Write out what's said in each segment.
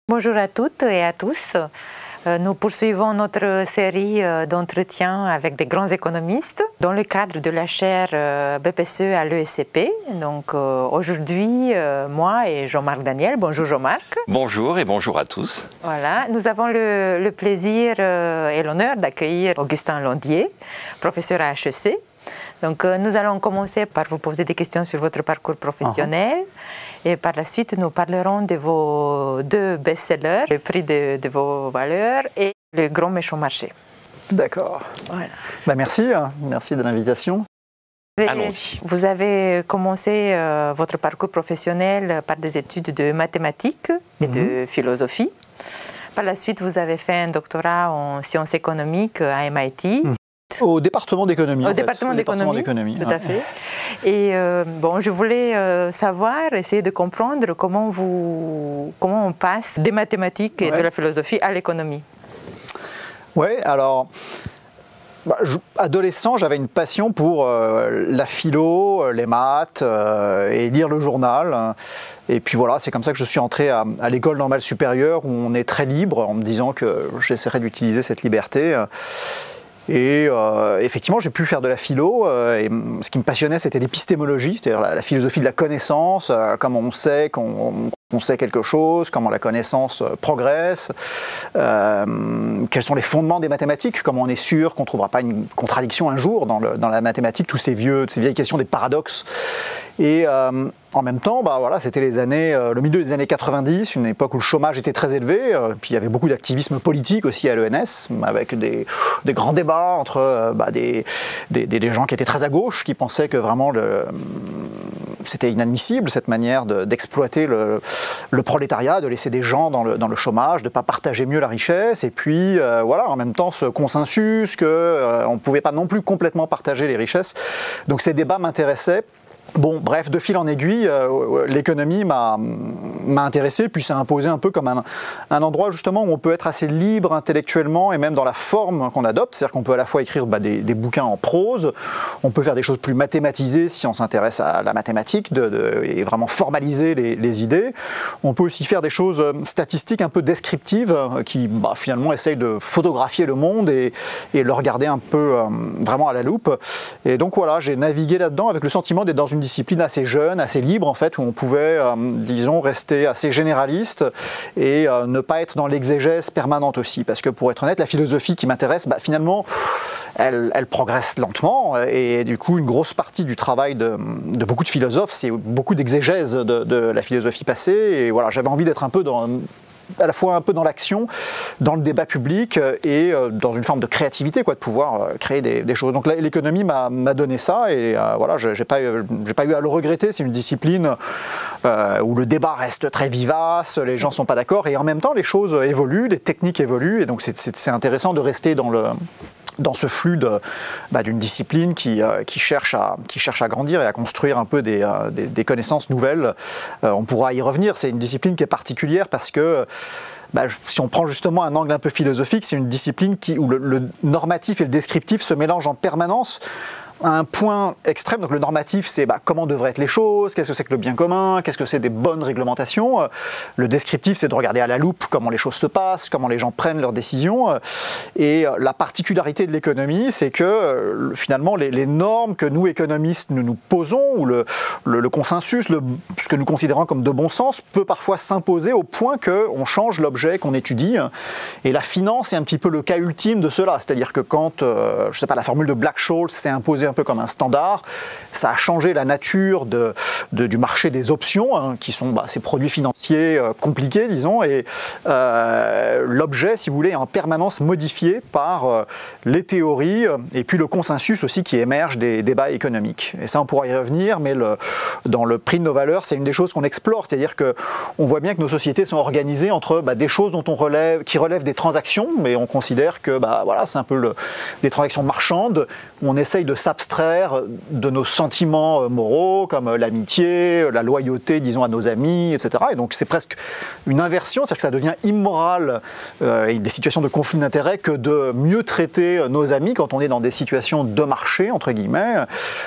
Bonjour à toutes et à tous. Nous poursuivons notre série d'entretiens avec des grands économistes dans le cadre de la chaire BPCE à l'ESCP. Donc aujourd'hui, moi et Jean-Marc Daniel. Bonjour Jean-Marc. Bonjour et bonjour à tous. Voilà, nous avons le plaisir et l'honneur d'accueillir Augustin Landier, professeur à HEC. Donc nous allons commencer par vous poser des questions sur votre parcours professionnel. Et par la suite, nous parlerons de vos deux best-sellers, le prix de vos valeurs et le grand méchant marché. D'accord. Voilà. Merci de l'invitation. Allons-y. Vous avez commencé votre parcours professionnel par des études de mathématiques et de philosophie. Par la suite, vous avez fait un doctorat en sciences économiques à MIT. Au département d'économie. Au département d'économie, tout à fait. Et bon, je voulais savoir, essayer de comprendre comment on passe des mathématiques et de la philosophie à l'économie. Oui, alors, adolescent, j'avais une passion pour la philo, les maths et lire le journal. Et puis voilà, c'est comme ça que je suis entré à l'école normale supérieure où on est très libre en me disant que j'essaierais d'utiliser cette liberté. Et effectivement, j'ai pu faire de la philo, et ce qui me passionnait, c'était l'épistémologie, c'est-à-dire la philosophie de la connaissance, comment on sait qu'on sait quelque chose, comment la connaissance progresse, quels sont les fondements des mathématiques, comment on est sûr qu'on ne trouvera pas une contradiction un jour dans la mathématique, toutes ces vieilles questions des paradoxes. Et en même temps, voilà, c'était le milieu des années 90, une époque où le chômage était très élevé, puis il y avait beaucoup d'activisme politique aussi à l'ENS, avec des grands débats entre des gens qui étaient très à gauche, qui pensaient que vraiment c'était inadmissible cette manière d'exploiter le prolétariat, de laisser des gens dans le chômage, de ne pas partager mieux la richesse, et puis voilà, en même temps ce consensus qu'on ne pouvait pas non plus complètement partager les richesses. Donc ces débats m'intéressaient. Bon, bref, de fil en aiguille, l'économie m'a intéressé, puis s'est imposé un peu comme un endroit justement où on peut être assez libre intellectuellement et même dans la forme qu'on adopte. C'est-à-dire qu'on peut à la fois écrire des bouquins en prose, on peut faire des choses plus mathématisées si on s'intéresse à la mathématique et vraiment formaliser les idées. On peut aussi faire des choses statistiques un peu descriptives qui finalement essayent de photographier le monde et le regarder un peu vraiment à la loupe. Et donc voilà, j'ai navigué là-dedans avec le sentiment d'être dans une discipline assez jeune, assez libre en fait, où on pouvait, disons, rester assez généraliste et ne pas être dans l'exégèse permanente aussi. Parce que pour être honnête, la philosophie qui m'intéresse, finalement, elle progresse lentement et du coup, une grosse partie du travail de beaucoup de philosophes, c'est beaucoup d'exégèse de la philosophie passée. Et voilà, j'avais envie d'être à la fois un peu dans l'action, dans le débat public et dans une forme de créativité, de pouvoir créer des choses. Donc là, l'économie m'a donné ça et voilà, j'ai pas eu à le regretter. C'est une discipline où le débat reste très vivace, les gens sont pas d'accord et en même temps les choses évoluent, les techniques évoluent et donc c'est intéressant de rester dans ce flux d'une discipline qui cherche à grandir et à construire un peu des connaissances nouvelles. On pourra y revenir, c'est une discipline qui est particulière parce que si on prend justement un angle un peu philosophique, c'est une discipline où le normatif et le descriptif se mélangent en permanence à un point extrême. Donc le normatif, c'est comment devraient être les choses, qu'est-ce que c'est que le bien commun, qu'est-ce que c'est des bonnes réglementations. Le descriptif, c'est de regarder à la loupe comment les choses se passent, comment les gens prennent leurs décisions. Et la particularité de l'économie, c'est que finalement, les normes que nous, économistes, nous posons, ou le consensus, ce que nous considérons comme de bon sens, peut parfois s'imposer au point qu'on change l'objet qu'on étudie. Et la finance est un petit peu le cas ultime de cela. C'est-à-dire que quand, je sais pas, la formule de Black-Scholes s'est imposée un peu comme un standard, ça a changé la nature du marché des options, qui sont ces produits financiers compliqués, disons, et l'objet, si vous voulez, est en permanence modifié par les théories et puis le consensus aussi qui émerge des débats économiques. Et ça, on pourra y revenir, mais dans le prix de nos valeurs, c'est une des choses qu'on explore, c'est-à-dire qu'on voit bien que nos sociétés sont organisées entre des choses qui relèvent des transactions, mais on considère que voilà, c'est un peu des transactions marchandes, où on essaye de s'approcher s'abstraire de nos sentiments moraux, comme l'amitié, la loyauté, disons, à nos amis, etc. Et donc c'est presque une inversion, c'est-à-dire que ça devient immoral et des situations de conflit d'intérêts que de mieux traiter nos amis quand on est dans des situations de marché, entre guillemets,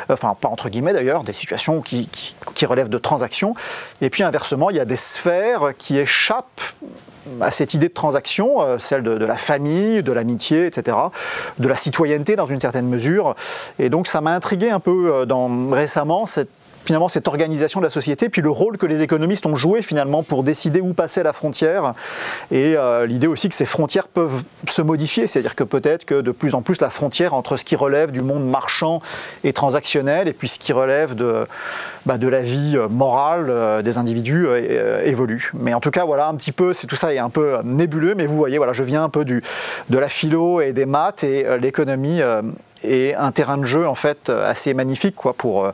enfin pas entre guillemets d'ailleurs, des situations qui relèvent de transactions. Et puis inversement, il y a des sphères qui échappent à cette idée de transaction, celle de la famille, de l'amitié, etc., de la citoyenneté dans une certaine mesure. Et donc ça m'a intrigué un peu récemment, finalement cette organisation de la société, puis le rôle que les économistes ont joué finalement pour décider où passer la frontière, et l'idée aussi que ces frontières peuvent se modifier, c'est-à-dire que peut-être que de plus en plus la frontière entre ce qui relève du monde marchand et transactionnel et puis ce qui relève de la vie morale des individus évolue. Mais en tout cas voilà un petit peu, tout ça est un peu nébuleux, mais vous voyez, voilà, je viens un peu de la philo et des maths, et l'économie et un terrain de jeu en fait assez magnifique quoi, pour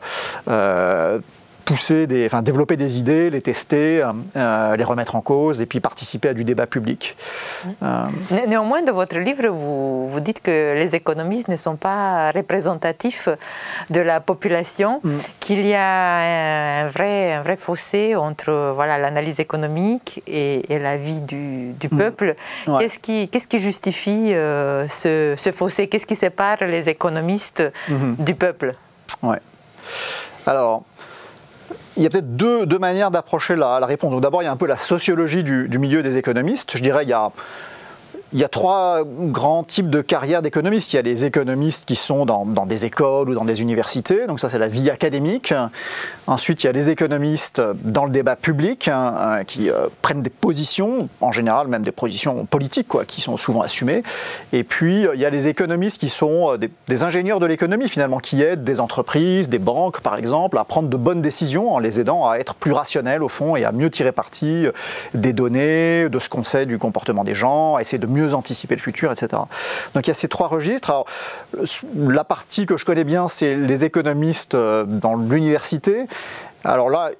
développer des idées, les tester, les remettre en cause et puis participer à du débat public. Néanmoins, dans votre livre, vous dites que les économistes ne sont pas représentatifs de la population, qu'il y a un vrai fossé entre l'analyse économique et la vie du peuple. Ouais. Qu'est-ce qui justifie ce fossé? Qu'est-ce qui sépare les économistes du peuple? Ouais. Alors, il y a peut-être deux manières d'approcher la réponse. Donc d'abord, il y a un peu la sociologie du milieu des économistes. Je dirais il y a trois grands types de carrières d'économistes. Il y a les économistes qui sont dans des écoles ou dans des universités, donc ça c'est la vie académique. Ensuite, il y a les économistes dans le débat public qui prennent des positions, en général même des positions politiques qui sont souvent assumées. Et puis, il y a les économistes qui sont des ingénieurs de l'économie finalement, qui aident des entreprises, des banques par exemple, à prendre de bonnes décisions en les aidant à être plus rationnels au fond et à mieux tirer parti des données, de ce qu'on sait du comportement des gens, à essayer de mieux anticiper le futur, etc. Donc il y a ces trois registres. Alors, la partie que je connais bien, c'est les économistes dans l'université. Alors là,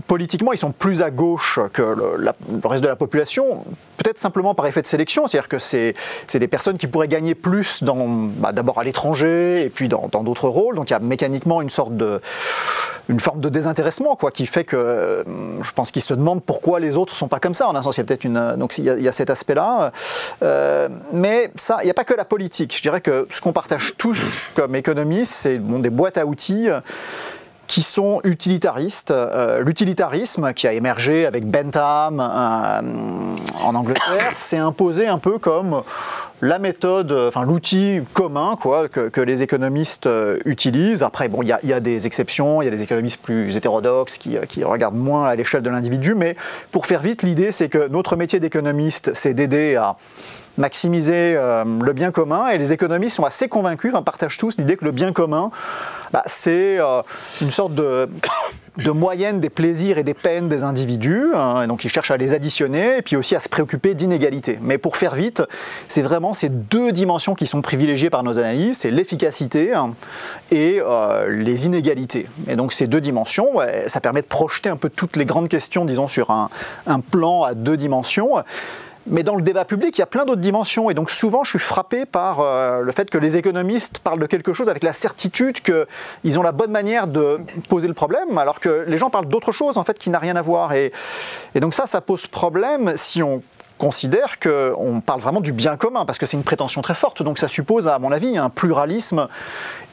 politiquement, ils sont plus à gauche que le reste de la population, peut-être simplement par effet de sélection, c'est-à-dire que c'est des personnes qui pourraient gagner plus d'abord à l'étranger et puis dans d'autres rôles, donc il y a mécaniquement une forme de désintéressement qui fait que je pense qu'ils se demandent pourquoi les autres ne sont pas comme ça, en un sens, il y a peut-être donc il y a cet aspect-là, mais ça, il n'y a pas que la politique, je dirais que ce qu'on partage tous comme économistes, c'est des boîtes à outils qui sont utilitaristes. L'utilitarisme qui a émergé avec Bentham en Angleterre s'est imposé un peu comme la méthode, l'outil commun que les économistes utilisent. Après, bon, il y a des exceptions, il y a des économistes plus hétérodoxes qui regardent moins à l'échelle de l'individu, mais pour faire vite, l'idée c'est que notre métier d'économiste, c'est d'aider à maximiser le bien commun, et les économistes sont assez convaincus, partagent tous l'idée que le bien commun, c'est une sorte de moyenne des plaisirs et des peines des individus, et donc ils cherchent à les additionner et puis aussi à se préoccuper d'inégalités. Mais pour faire vite, c'est vraiment ces deux dimensions qui sont privilégiées par nos analyses, c'est l'efficacité et les inégalités. Et donc ces deux dimensions, ça permet de projeter un peu toutes les grandes questions, disons, sur un plan à deux dimensions. Mais dans le débat public, il y a plein d'autres dimensions. Et donc souvent, je suis frappé par le fait que les économistes parlent de quelque chose avec la certitude qu'ils ont la bonne manière de poser le problème, alors que les gens parlent d'autre chose, en fait, qui n'a rien à voir. Et donc ça pose problème si on considère qu'on parle vraiment du bien commun, parce que c'est une prétention très forte. Donc ça suppose, à mon avis, un pluralisme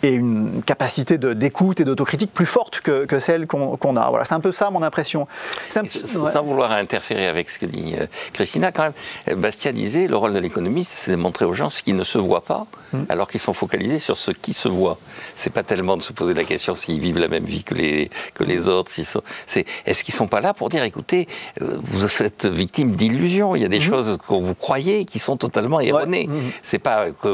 et une capacité d'écoute et d'autocritique plus forte que celle qu'on a. Voilà, c'est un peu ça mon impression. Sans vouloir interférer avec ce que dit Christina, quand même, Bastiat disait, le rôle de l'économiste, c'est de montrer aux gens ce qui ne se voit pas, alors qu'ils sont focalisés sur ce qui se voit. C'est pas tellement de se poser la question s'ils vivent la même vie que les autres. Est-ce qu'ils sont pas là pour dire, écoutez, vous êtes victime d'illusions, il y a des choses que vous croyez qui sont totalement erronées. C'est pas que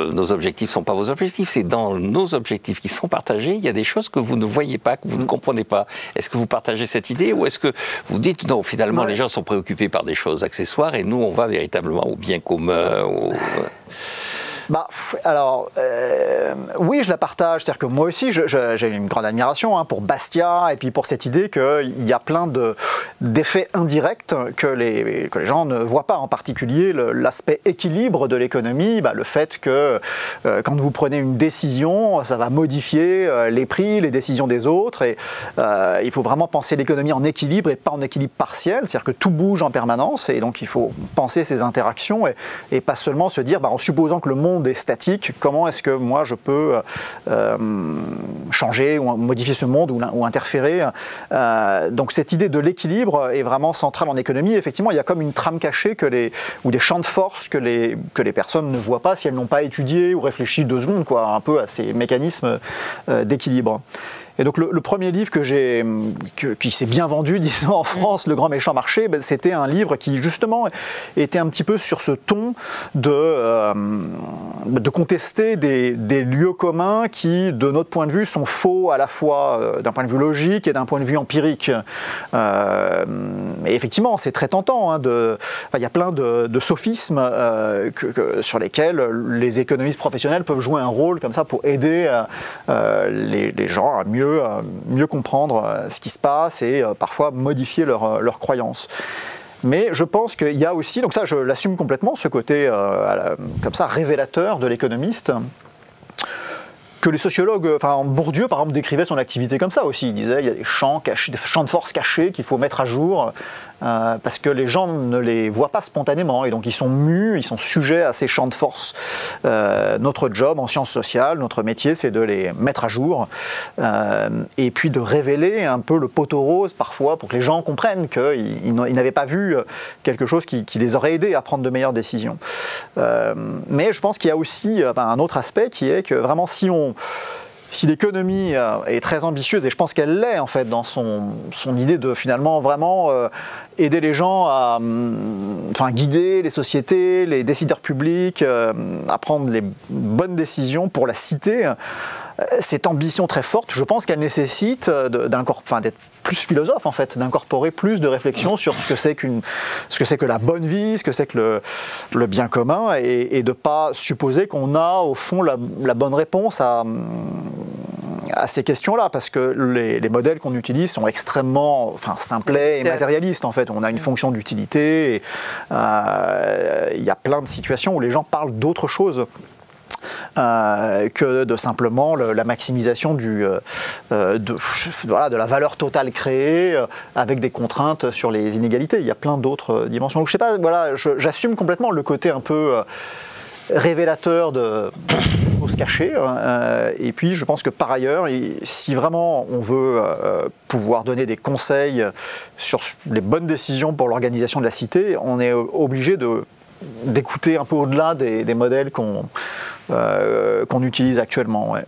nos objectifs sont pas vos objectifs, c'est dans nos objectifs qui sont partagés, il y a des choses que vous ne voyez pas, que vous ne comprenez pas. Est-ce que vous partagez cette idée, ou est-ce que vous dites non, finalement les gens sont préoccupés par des choses accessoires et nous on va véritablement au bien commun Alors, oui, je la partage. C'est-à-dire que moi aussi, j'ai une grande admiration pour Bastiat et puis pour cette idée qu'il y a plein d'effets indirects que les gens ne voient pas. En particulier, l'aspect équilibre de l'économie, le fait que quand vous prenez une décision, ça va modifier les prix, les décisions des autres. Et il faut vraiment penser l'économie en équilibre et pas en équilibre partiel. C'est-à-dire que tout bouge en permanence et donc il faut penser ces interactions et pas seulement se dire, en supposant que le monde est statique, comment est-ce que moi je peux changer ou modifier ce monde ou interférer. Donc cette idée de l'équilibre est vraiment centrale en économie. Effectivement, il y a comme une trame cachée ou des champs de force que les personnes ne voient pas si elles n'ont pas étudié ou réfléchi 2 secondes, un peu à ces mécanismes d'équilibre. Et donc le premier livre qui s'est bien vendu, disons, en France, Le Grand Méchant Marché, c'était un livre qui justement était un petit peu sur ce ton de contester des lieux communs qui, de notre point de vue, sont faux à la fois d'un point de vue logique et d'un point de vue empirique. Et effectivement, c'est très tentant. Il y a plein de sophismes sur lesquels les économistes professionnels peuvent jouer un rôle comme ça pour aider les gens à mieux comprendre ce qui se passe et parfois modifier leurs croyances. Mais je pense qu'il y a aussi, donc ça je l'assume complètement, ce côté comme ça révélateur de l'économiste, que les sociologues, Bourdieu par exemple décrivait son activité comme ça aussi. Il disait il y a des champs de force cachés qu'il faut mettre à jour parce que les gens ne les voient pas spontanément et donc ils sont mus, ils sont sujets à ces champs de force. Notre job en sciences sociales, notre métier, c'est de les mettre à jour et puis de révéler un peu le poteau rose parfois pour que les gens comprennent qu'ils n'avaient pas vu quelque chose qui les aurait aidés à prendre de meilleures décisions. Mais je pense qu'il y a aussi un autre aspect qui est que vraiment si l'économie est très ambitieuse, et je pense qu'elle l'est en fait dans son idée de finalement vraiment aider les gens à guider les sociétés, les décideurs publics, à prendre les bonnes décisions pour la cité, cette ambition très forte, je pense qu'elle nécessite d'être plus philosophe en fait, d'incorporer plus de réflexion sur ce que c'est que la bonne vie, ce que c'est que le bien commun, et de ne pas supposer qu'on a au fond la bonne réponse à ces questions-là, parce que les modèles qu'on utilise sont extrêmement simplets et matérialistes en fait. On a une fonction d'utilité, et il y a plein de situations où les gens parlent d'autre chose que de simplement la maximisation de la valeur totale créée avec des contraintes sur les inégalités. Il y a plein d'autres dimensions. Donc je sais pas, j'assume complètement le côté un peu révélateur de choses cachées. Et puis je pense que par ailleurs, si vraiment on veut pouvoir donner des conseils sur les bonnes décisions pour l'organisation de la cité, on est obligé d'écouter un peu au-delà des modèles qu'on utilise actuellement. Ouais.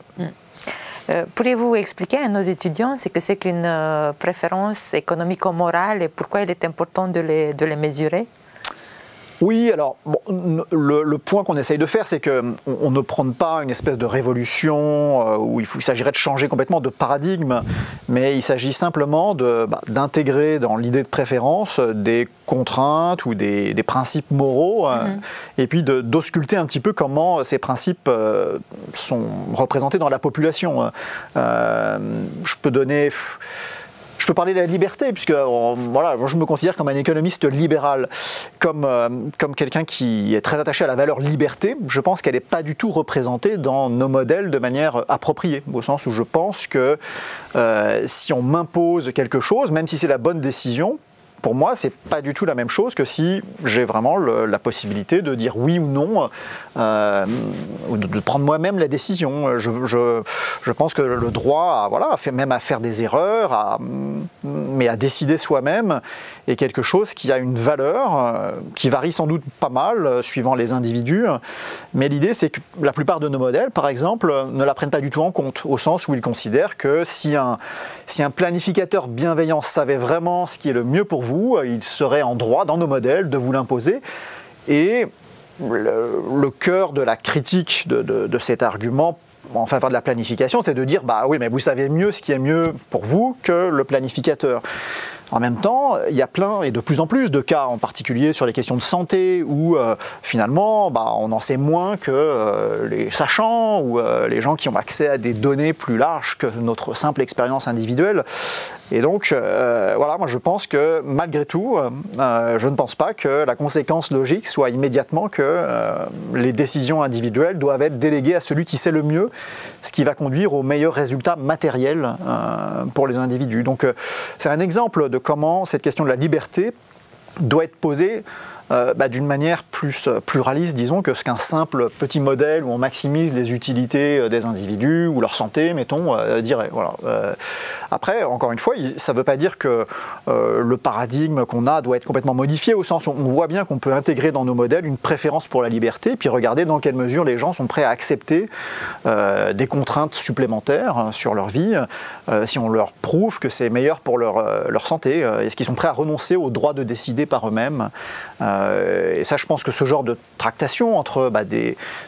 Pourriez-vous expliquer à nos étudiants ce que c'est qu'une préférence économico-morale et pourquoi il est important de les mesurer ? Oui, alors le point qu'on essaye de faire, c'est qu'on ne prône pas une espèce de révolution où il s'agirait de changer complètement de paradigme, mais il s'agit simplement d'intégrer dans l'idée de préférence des contraintes ou des principes moraux, et puis d'ausculter un petit peu comment ces principes sont représentés dans la population. Je peux parler de la liberté, puisque moi je me considère comme un économiste libéral, comme quelqu'un qui est très attaché à la valeur liberté. Je pense qu'elle n'est pas du tout représentée dans nos modèles de manière appropriée, au sens où je pense que si on m'impose quelque chose, même si c'est la bonne décision, pour moi, c'est pas du tout la même chose que si j'ai vraiment la possibilité de dire oui ou non, ou de prendre moi-même la décision. Je pense que le droit, même à faire des erreurs, mais à décider soi-même, est quelque chose qui a une valeur, qui varie sans doute pas mal suivant les individus. Mais l'idée, c'est que la plupart de nos modèles, par exemple, ne la prennent pas du tout en compte, au sens où ils considèrent que si un planificateur bienveillant savait vraiment ce qui est le mieux pour vous, il serait en droit, dans nos modèles, de vous l'imposer. Et le cœur de la critique de cet argument en faveur de la planification, c'est de dire oui, mais vous savez mieux ce qui est mieux pour vous que le planificateur. En même temps, il y a plein et de plus en plus de cas, en particulier sur les questions de santé, où finalement, on en sait moins que les sachants ou les gens qui ont accès à des données plus larges que notre simple expérience individuelle. Et donc, voilà, moi je pense que malgré tout, je ne pense pas que la conséquence logique soit immédiatement que les décisions individuelles doivent être déléguées à celui qui sait le mieux, ce qui va conduire aux meilleurs résultats matériels pour les individus. Donc, c'est un exemple de comment cette question de la liberté doit être posée d'une manière plus pluraliste, disons, que ce qu'un simple petit modèle où on maximise les utilités des individus ou leur santé, mettons, dirait. Voilà. Après, encore une fois, ça ne veut pas dire que le paradigme qu'on a doit être complètement modifié, au sens où on voit bien qu'on peut intégrer dans nos modèles une préférence pour la liberté, puis regarder dans quelle mesure les gens sont prêts à accepter des contraintes supplémentaires sur leur vie, si on leur prouve que c'est meilleur pour leur santé, est-ce qu'ils sont prêts à renoncer au droit de décider par eux-mêmes. Et ça, je pense que ce genre de tractation entre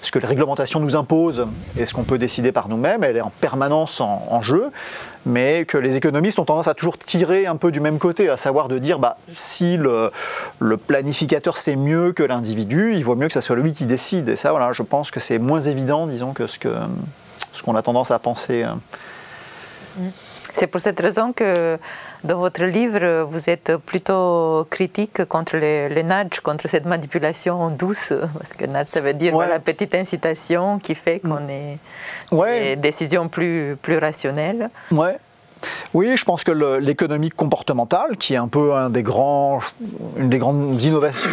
ce que les réglementations nous imposent et ce qu'on peut décider par nous-mêmes, elle est en permanence en jeu, mais que les économistes ont tendance à toujours tirer un peu du même côté, à savoir de dire si le planificateur sait mieux que l'individu, il vaut mieux que ce soit lui qui décide. Et ça, voilà, je pense que c'est moins évident, disons, que ce qu'on a tendance à penser. C'est pour cette raison que dans votre livre, vous êtes plutôt critique contre les nudges, contre cette manipulation douce, parce que nudge, ça veut dire la petite incitation qui fait qu'on ait des décisions plus rationnelles. Ouais. Oui, je pense que l'économie comportementale, qui est un peu une des grandes innovations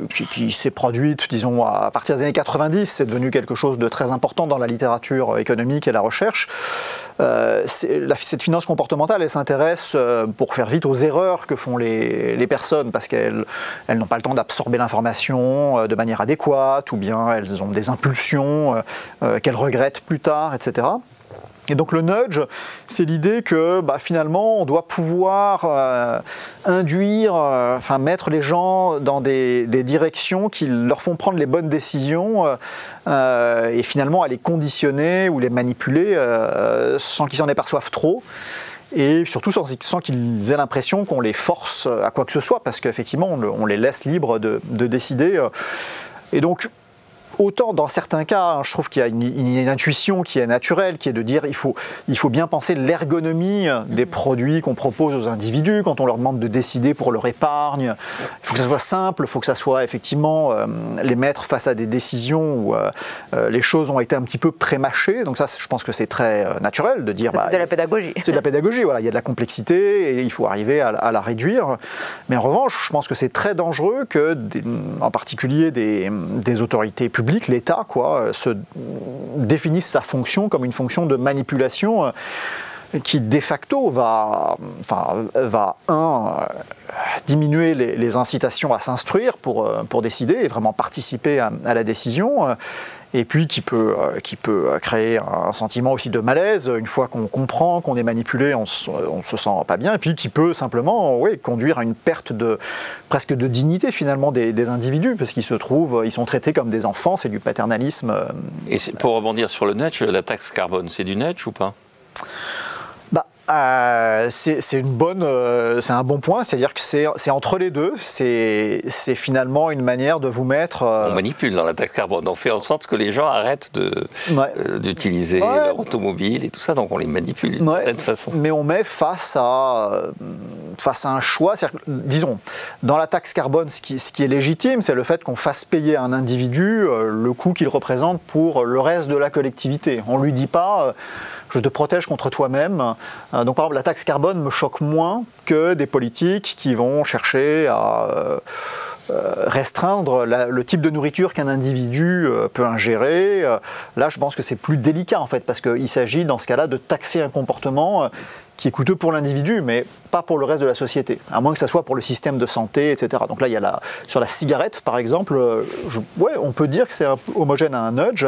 qui s'est produite, disons, à partir des années 90, c'est devenu quelque chose de très important dans la littérature économique et la recherche. Cette finance comportementale, elle s'intéresse, pour faire vite, aux erreurs que font les personnes, parce qu'elles n'ont pas le temps d'absorber l'information de manière adéquate, ou bien elles ont des impulsions qu'elles regrettent plus tard, etc. Et donc le nudge, c'est l'idée que finalement on doit pouvoir mettre les gens dans des directions qui leur font prendre les bonnes décisions et finalement à les conditionner ou les manipuler sans qu'ils s'en aperçoivent trop. Et surtout sans qu'ils aient l'impression qu'on les force à quoi que ce soit, parce qu'effectivement on les laisse libres de décider. Et donc, autant dans certains cas, je trouve qu'il y a une intuition qui est naturelle, qui est de dire il faut bien penser l'ergonomie des produits qu'on propose aux individus quand on leur demande de décider pour leur épargne. Il faut que ça soit simple, il faut que ça soit effectivement les mettre face à des décisions où les choses ont été un petit peu prémâchées. Donc ça, je pense que c'est très naturel de dire... c'est de la pédagogie. C'est de la pédagogie, voilà. Il y a de la complexité et il faut arriver à la réduire. Mais en revanche, je pense que c'est très dangereux que, en particulier des autorités publiques, l'État, se définisse sa fonction comme une fonction de manipulation qui, de facto, va diminuer les incitations à s'instruire pour décider et vraiment participer à la décision, et puis qui peut créer un sentiment aussi de malaise une fois qu'on comprend qu'on est manipulé, on se sent pas bien, et puis qui peut simplement conduire à une perte presque de dignité finalement des individus, parce qu'ils ils sont traités comme des enfants, c'est du paternalisme. Et pour rebondir sur le nudge, la taxe carbone, c'est du nudge ou pas ? C'est un bon point, c'est-à-dire que c'est entre les deux, c'est finalement une manière de vous mettre... On manipule dans la taxe carbone, on fait en sorte que les gens arrêtent d'utiliser leur automobile et tout ça, donc on les manipule d'une certaine façon. Mais on met face à un choix, disons, dans la taxe carbone, ce qui est légitime, c'est le fait qu'on fasse payer à un individu le coût qu'il représente pour le reste de la collectivité. On ne lui dit pas... je te protège contre toi-même. Donc par exemple, la taxe carbone me choque moins que des politiques qui vont chercher à restreindre le type de nourriture qu'un individu peut ingérer. Là, je pense que c'est plus délicat en fait, parce qu'il s'agit dans ce cas-là de taxer un comportement qui est coûteux pour l'individu, mais pas pour le reste de la société, à moins que ça soit pour le système de santé, etc. Donc là, il y a sur la cigarette, par exemple, on peut dire que c'est un peu homogène à un nudge,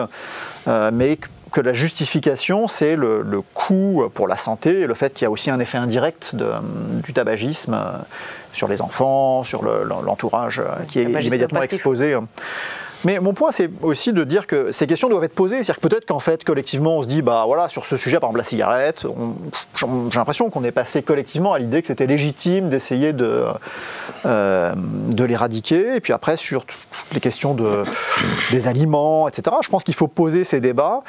mais que la justification, c'est le coût pour la santé, et le fait qu'il y a aussi un effet indirect du tabagisme sur les enfants, sur l'entourage qui est immédiatement exposé. Mais mon point, c'est aussi de dire que ces questions doivent être posées. C'est-à-dire que peut-être qu'en fait, collectivement, on se dit, bah voilà, sur ce sujet, par exemple la cigarette, j'ai l'impression qu'on est passé collectivement à l'idée que c'était légitime d'essayer de l'éradiquer. Et puis après, sur toutes les questions des aliments, etc., je pense qu'il faut poser ces débats.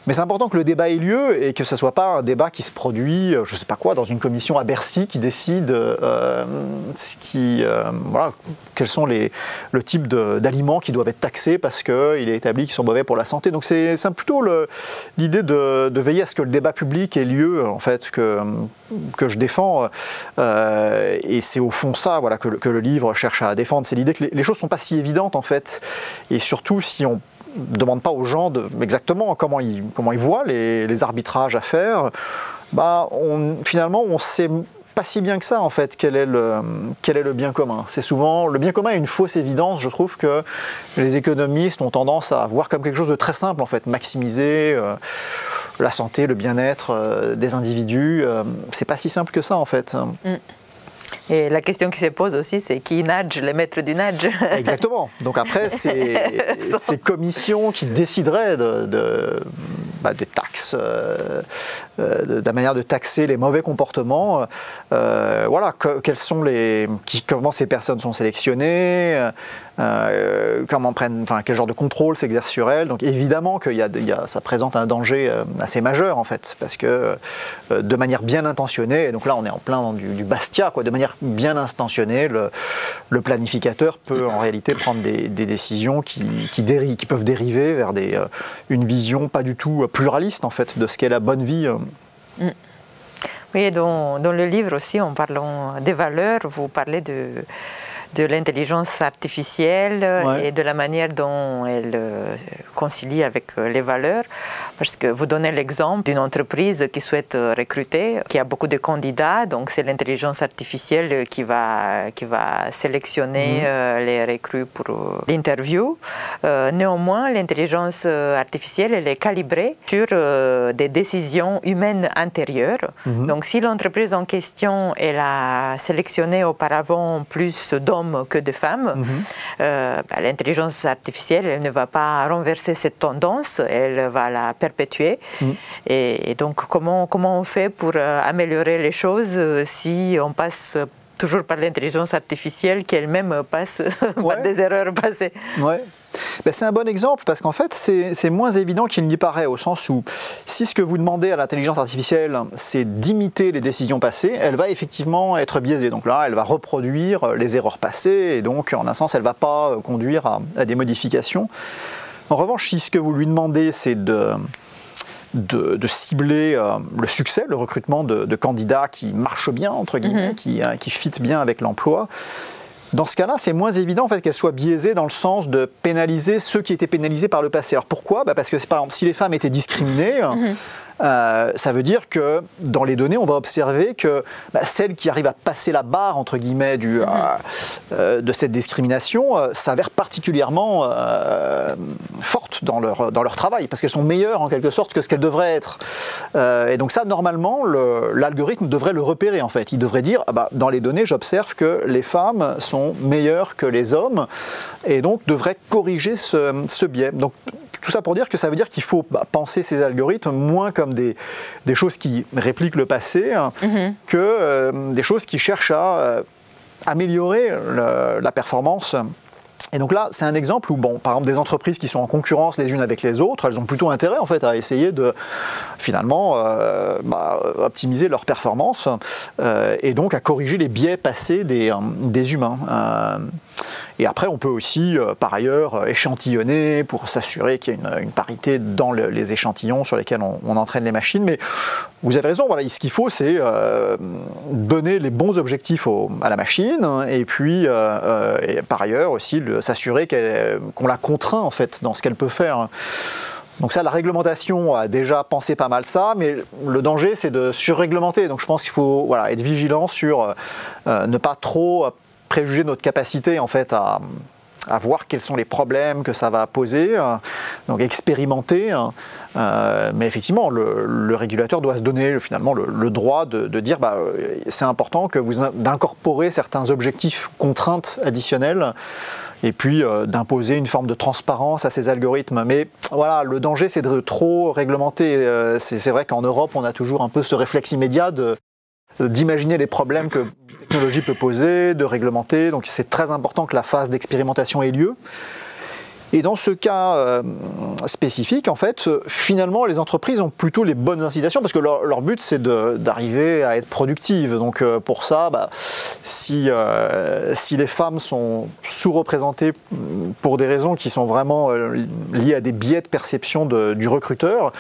Mais c'est important que le débat ait lieu et que ce ne soit pas un débat qui se produit, je ne sais pas quoi, dans une commission à Bercy qui décide voilà, quels sont le type d'aliments qui doivent être taxés parce qu'il est établi qu'ils sont mauvais pour la santé. Donc c'est plutôt l'idée de veiller à ce que le débat public ait lieu, en fait, que je défends. Et c'est au fond ça, voilà, que le livre cherche à défendre. C'est l'idée que les choses ne sont pas si évidentes, en fait. Et surtout, si on ne demande pas aux gens exactement comment ils voient les arbitrages à faire, bah finalement on ne sait pas si bien que ça en fait quel est le bien commun. C'est souvent le bien commun est une fausse évidence. Je trouve que les économistes ont tendance à voir comme quelque chose de très simple en fait, maximiser la santé, le bien-être des individus. C'est pas si simple que ça en fait. Et la question qui se pose aussi, c'est qui nudge, les maîtres du nudge. Exactement. Donc après, c'est ces commissions qui décideraient des taxes, de la manière de taxer les mauvais comportements. Voilà, comment ces personnes sont sélectionnées, quel genre de contrôle s'exerce sur elles. Donc évidemment que ça présente un danger assez majeur en fait, parce que de manière bien intentionnée, et donc là on est en plein dans du Bastia, quoi, de manière bien intentionnée, le planificateur peut en réalité prendre des décisions qui peuvent dériver vers une vision pas du tout pluraliste en fait de ce qu'est la bonne vie. Oui, dans le livre aussi, en parlant des valeurs, vous parlez de l'intelligence artificielle et de la manière dont elle concilie avec les valeurs. Parce que vous donnez l'exemple d'une entreprise qui souhaite recruter, qui a beaucoup de candidats, donc c'est l'intelligence artificielle qui va sélectionner les recrues pour l'interview. Néanmoins, l'intelligence artificielle, elle est calibrée sur des décisions humaines antérieures. Donc si l'entreprise en question, elle a sélectionné auparavant plus d'hommes que de femmes, l'intelligence artificielle, elle ne va pas renverser cette tendance, elle va la perpétuer. Et donc, comment on fait pour améliorer les choses si on passe toujours par l'intelligence artificielle qui elle-même passe par des erreurs passées? Ben, c'est un bon exemple parce qu'en fait c'est moins évident qu'il n'y paraît, au sens où si ce que vous demandez à l'intelligence artificielle c'est d'imiter les décisions passées, elle va effectivement être biaisée. Donc là elle va reproduire les erreurs passées et donc en un sens elle ne va pas conduire à des modifications. En revanche, si ce que vous lui demandez c'est de cibler le succès, le recrutement de candidats qui marchent bien, entre guillemets, qui fitent bien avec l'emploi, dans ce cas-là, c'est moins évident en fait, qu'elle soit biaisée dans le sens de pénaliser ceux qui étaient pénalisés par le passé. Alors pourquoi ? Parce que par exemple, si les femmes étaient discriminées, ça veut dire que dans les données, on va observer que celles qui arrivent à passer la barre, entre guillemets, de cette discrimination s'avèrent particulièrement fortes dans leur travail, parce qu'elles sont meilleures en quelque sorte que ce qu'elles devraient être. Et donc ça, normalement, l'algorithme devrait le repérer en fait. Il devrait dire, dans les données, j'observe que les femmes sont meilleures que les hommes, et donc devrait corriger ce biais. Donc, tout ça pour dire que ça veut dire qu'il faut penser ces algorithmes moins comme des choses qui répliquent le passé que des choses qui cherchent à améliorer la performance. Et donc là, c'est un exemple où, par exemple, des entreprises qui sont en concurrence les unes avec les autres, elles ont plutôt intérêt en fait à essayer de finalement optimiser leur performance et donc à corriger les biais passés des humains. Et après, on peut aussi, par ailleurs, échantillonner pour s'assurer qu'il y a une parité dans les échantillons sur lesquels on entraîne les machines. Mais vous avez raison, voilà, ce qu'il faut, c'est donner les bons objectifs à la machine et puis, et par ailleurs, aussi s'assurer qu'on la contraint en fait, dans ce qu'elle peut faire. Donc ça, la réglementation a déjà pensé pas mal ça, mais le danger, c'est de surréglementer. Donc je pense qu'il faut être vigilant sur ne pas trop préjuger notre capacité en fait à à voir quels sont les problèmes que ça va poser, donc expérimenter. Mais effectivement, le régulateur doit se donner finalement le droit de dire c'est important d'incorporer certains objectifs, contraintes additionnelles, et puis d'imposer une forme de transparence à ces algorithmes. Mais voilà, le danger, c'est de trop réglementer. C'est vrai qu'en Europe, on a toujours un peu ce réflexe immédiat d'imaginer les problèmes que la technologie peut poser, de réglementer. Donc c'est très important que la phase d'expérimentation ait lieu. Et dans ce cas spécifique, en fait, finalement, les entreprises ont plutôt les bonnes incitations parce que leur but, c'est d'arriver à être productives. Donc pour ça, si les femmes sont sous-représentées pour des raisons qui sont vraiment liées à des biais de perception du recruteur,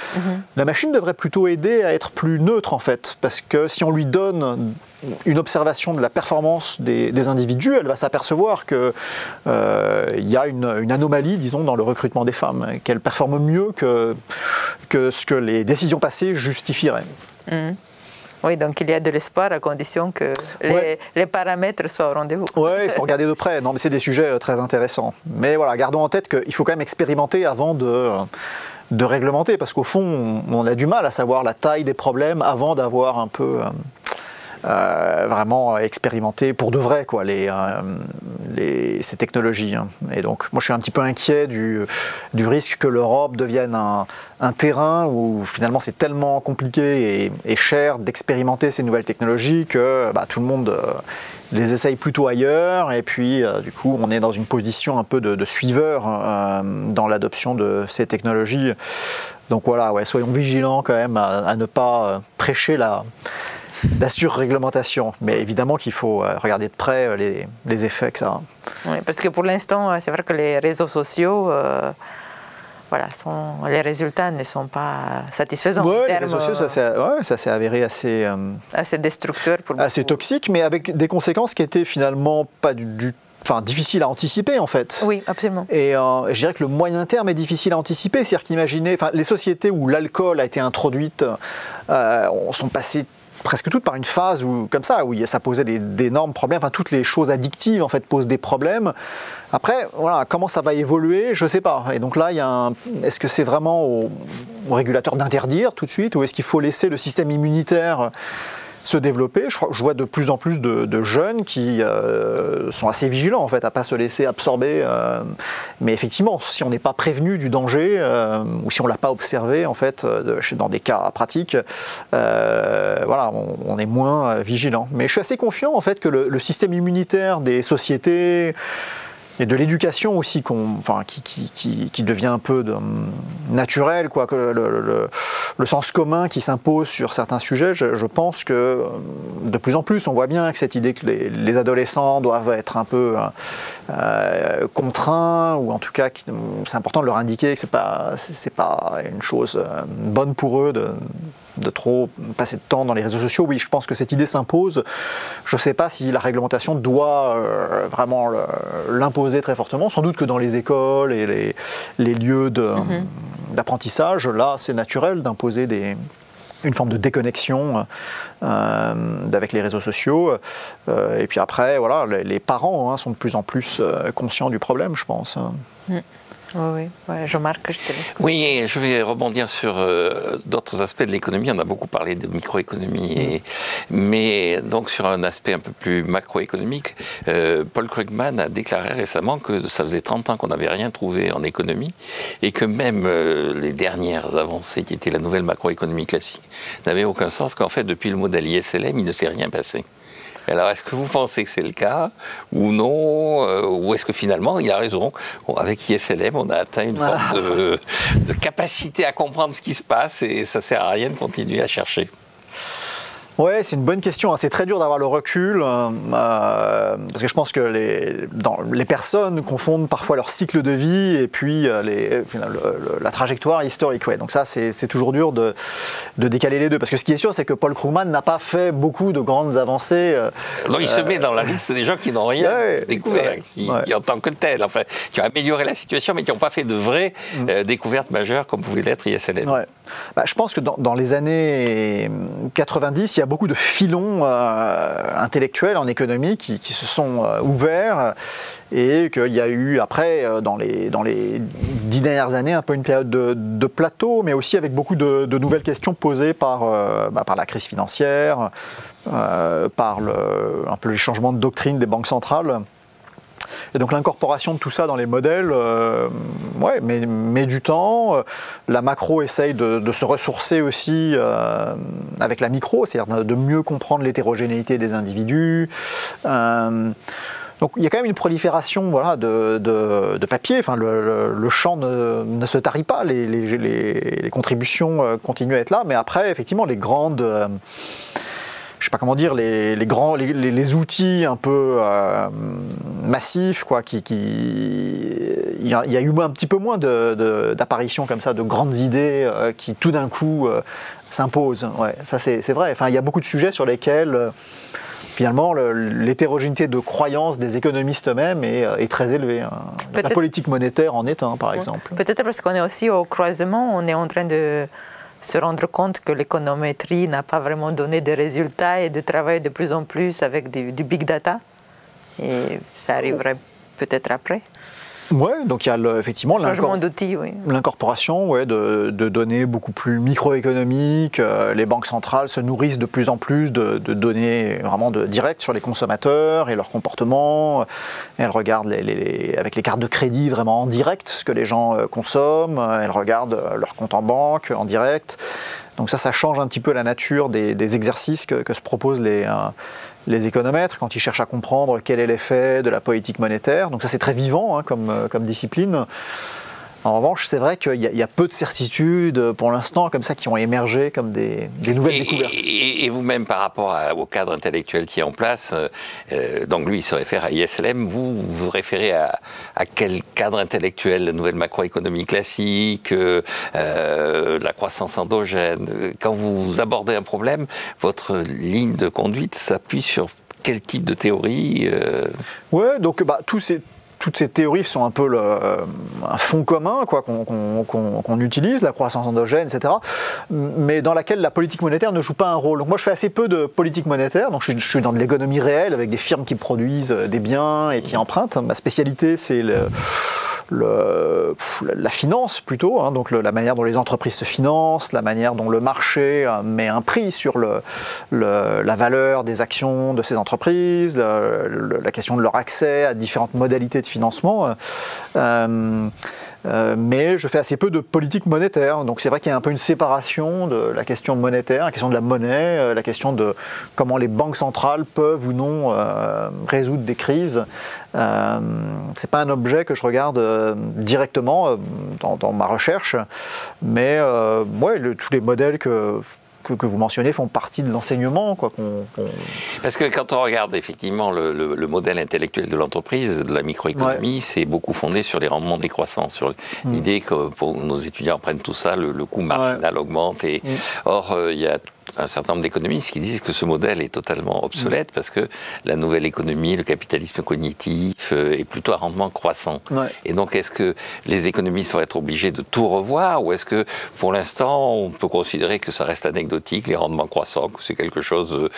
la machine devrait plutôt aider à être plus neutre, en fait. Parce que si on lui donne une observation de la performance des individus, elle va s'apercevoir qu'il y a une anomalie, disons, dans le recrutement des femmes, qu'elles performent mieux que ce que les décisions passées justifieraient. Oui, donc il y a de l'espoir à condition que les paramètres soient au rendez-vous. Oui, il faut regarder de près. Non, mais c'est des sujets très intéressants. Mais voilà, gardons en tête qu'il faut quand même expérimenter avant de réglementer, parce qu'au fond, on a du mal à savoir la taille des problèmes avant d'avoir un peu... vraiment expérimenter pour de vrai quoi, ces technologies. Et donc moi je suis un petit peu inquiet du risque que l'Europe devienne un terrain où finalement c'est tellement compliqué et cher d'expérimenter ces nouvelles technologies que tout le monde les essaye plutôt ailleurs, et puis du coup on est dans une position un peu de suiveur dans l'adoption de ces technologies. Donc voilà, soyons vigilants quand même à ne pas prêcher la surréglementation, mais évidemment qu'il faut regarder de près les effets que ça a. Oui, parce que pour l'instant, c'est vrai que les réseaux sociaux, les résultats ne sont pas satisfaisants. Oui, les réseaux sociaux, ça s'est avéré assez destructeur pour beaucoup. Assez toxique, mais avec des conséquences qui étaient finalement pas difficile à anticiper en fait. Oui, absolument. Et je dirais que le moyen terme est difficile à anticiper, c'est-à-dire qu'imaginez, les sociétés où l'alcool a été introduite sont passées presque toutes par une phase où ça posait d'énormes problèmes. Toutes les choses addictives en fait posent des problèmes. Après, voilà, comment ça va évoluer, je ne sais pas. Et donc là, est-ce que c'est vraiment au régulateur d'interdire tout de suite, ou est-ce qu'il faut laisser le système immunitaire se développer? Je vois de plus en plus de jeunes qui sont assez vigilants en fait, à ne pas se laisser absorber. Mais effectivement, si on n'est pas prévenu du danger, ou si on ne l'a pas observé en fait, dans des cas pratiques, on est moins vigilant. Mais je suis assez confiant en fait que le système immunitaire des sociétés et de l'éducation aussi qui devient un peu naturel, que le sens commun qui s'impose sur certains sujets. Je pense que de plus en plus on voit bien que cette idée que les adolescents doivent être un peu contraints, ou en tout cas c'est important de leur indiquer que c'est pas une chose bonne pour eux de trop passer de temps dans les réseaux sociaux. Oui, je pense que cette idée s'impose. Je ne sais pas si la réglementation doit vraiment l'imposer très fortement. Sans doute que dans les écoles et les lieux d'apprentissage, là, c'est naturel d'imposer une forme de déconnexion avec les réseaux sociaux. Et puis après, voilà, les parents sont de plus en plus conscients du problème, je pense. Oui, Jean-Marc, je te laisse. Oui, et je vais rebondir sur d'autres aspects de l'économie. On a beaucoup parlé de microéconomie, mais donc sur un aspect un peu plus macroéconomique, Paul Krugman a déclaré récemment que ça faisait 30 ans qu'on n'avait rien trouvé en économie, et que même les dernières avancées qui étaient la nouvelle macroéconomie classique n'avaient aucun sens, qu'en fait depuis le modèle ISLM, il ne s'est rien passé. Alors, est-ce que vous pensez que c'est le cas ou non, ou est-ce que finalement, il a raison, avec ISLM, on a atteint une forme de capacité à comprendre ce qui se passe, et ça ne sert à rien de continuer à chercher? Ouais, c'est une bonne question. C'est très dur d'avoir le recul, parce que je pense que les personnes confondent parfois leur cycle de vie et puis la trajectoire historique. Ouais. Donc ça, c'est toujours dur décaler les deux. Parce que ce qui est sûr, c'est que Paul Krugman n'a pas fait beaucoup de grandes avancées. Non, il se met dans la liste des gens qui n'ont rien découvert, qui en tant que tel, enfin, qui ont amélioré la situation, mais qui n'ont pas fait de vraies découvertes majeures comme pouvait l'être ISLM. Ouais. Bah, je pense que dans les années 90, il y a beaucoup de filons intellectuels en économie qui se sont ouverts et qu'il y a eu après, dans les 10 dernières années, un peu une période de plateau, mais aussi avec beaucoup de nouvelles questions posées par la crise financière, par un peu les changements de doctrine des banques centrales. Et donc l'incorporation de tout ça dans les modèles met du temps. La macro essaye de se ressourcer aussi avec la micro, c'est-à-dire de mieux comprendre l'hétérogénéité des individus. Donc il y a quand même une prolifération de papier. Enfin, le champ ne se tarit pas, les contributions continuent à être là, mais après, effectivement, les grandes... je sais pas comment dire, les outils un peu massifs, quoi, il y a eu un petit peu moins d'apparitions comme ça, de grandes idées qui tout d'un coup s'imposent. Ouais, ça c'est vrai. Enfin, il y a beaucoup de sujets sur lesquels finalement l'hétérogénéité de croyances des économistes eux-mêmes est très élevée. La politique monétaire en est un, par exemple. Peut-être parce qu'on est aussi au croisement, on est en train de se rendre compte que l'économétrie n'a pas vraiment donné de résultats et de travailler de plus en plus avec du big data. Et ça arriverait peut-être après. Oui, donc il y a effectivement l'incorporation de données beaucoup plus microéconomiques. Les banques centrales se nourrissent de plus en plus de données vraiment directes sur les consommateurs et leur comportement. Elles regardent avec les cartes de crédit vraiment en direct ce que les gens consomment. Elles regardent leur compte en banque en direct. Donc ça change un petit peu la nature des exercices que se proposent les économètres quand ils cherchent à comprendre quel est l'effet de la politique monétaire. Donc ça c'est très vivant comme discipline. En revanche, c'est vrai qu'il y a peu de certitudes pour l'instant comme ça qui ont émergé comme des nouvelles découvertes. Et vous-même par rapport au cadre intellectuel qui est en place, donc lui il se réfère à ISLM, vous vous référez à quel cadre intellectuel? La nouvelle macroéconomie classique, la croissance endogène. Quand vous abordez un problème, votre ligne de conduite s'appuie sur quel type de théorie? Ouais, donc toutes ces théories sont un peu un fond commun qu'on utilise, la croissance endogène, etc., mais dans laquelle la politique monétaire ne joue pas un rôle. Donc moi je fais assez peu de politique monétaire, donc je suis dans de l'économie réelle avec des firmes qui produisent des biens et qui empruntent. Ma spécialité c'est la finance plutôt, donc la manière dont les entreprises se financent, la manière dont le marché met un prix sur la valeur des actions de ces entreprises, la question de leur accès à différentes modalités de financement. Mais je fais assez peu de politique monétaire, donc c'est vrai qu'il y a un peu une séparation de la question monétaire, la question de la monnaie, la question de comment les banques centrales peuvent ou non résoudre des crises. C'est pas un objet que je regarde directement dans ma recherche, mais tous les modèles que vous mentionnez font partie de l'enseignement. Parce que quand on regarde effectivement le modèle intellectuel de l'entreprise, de la microéconomie, c'est beaucoup fondé sur les rendements décroissants, sur l'idée que pour nos étudiants apprennent tout ça, le coût marginal augmente. Or, il y a un certain nombre d'économistes qui disent que ce modèle est totalement obsolète parce que la nouvelle économie, le capitalisme cognitif est plutôt à rendement croissant. Et donc, est-ce que les économistes vont être obligés de tout revoir ou est-ce que, pour l'instant, on peut considérer que ça reste anecdotique, les rendements croissants, que c'est quelque chose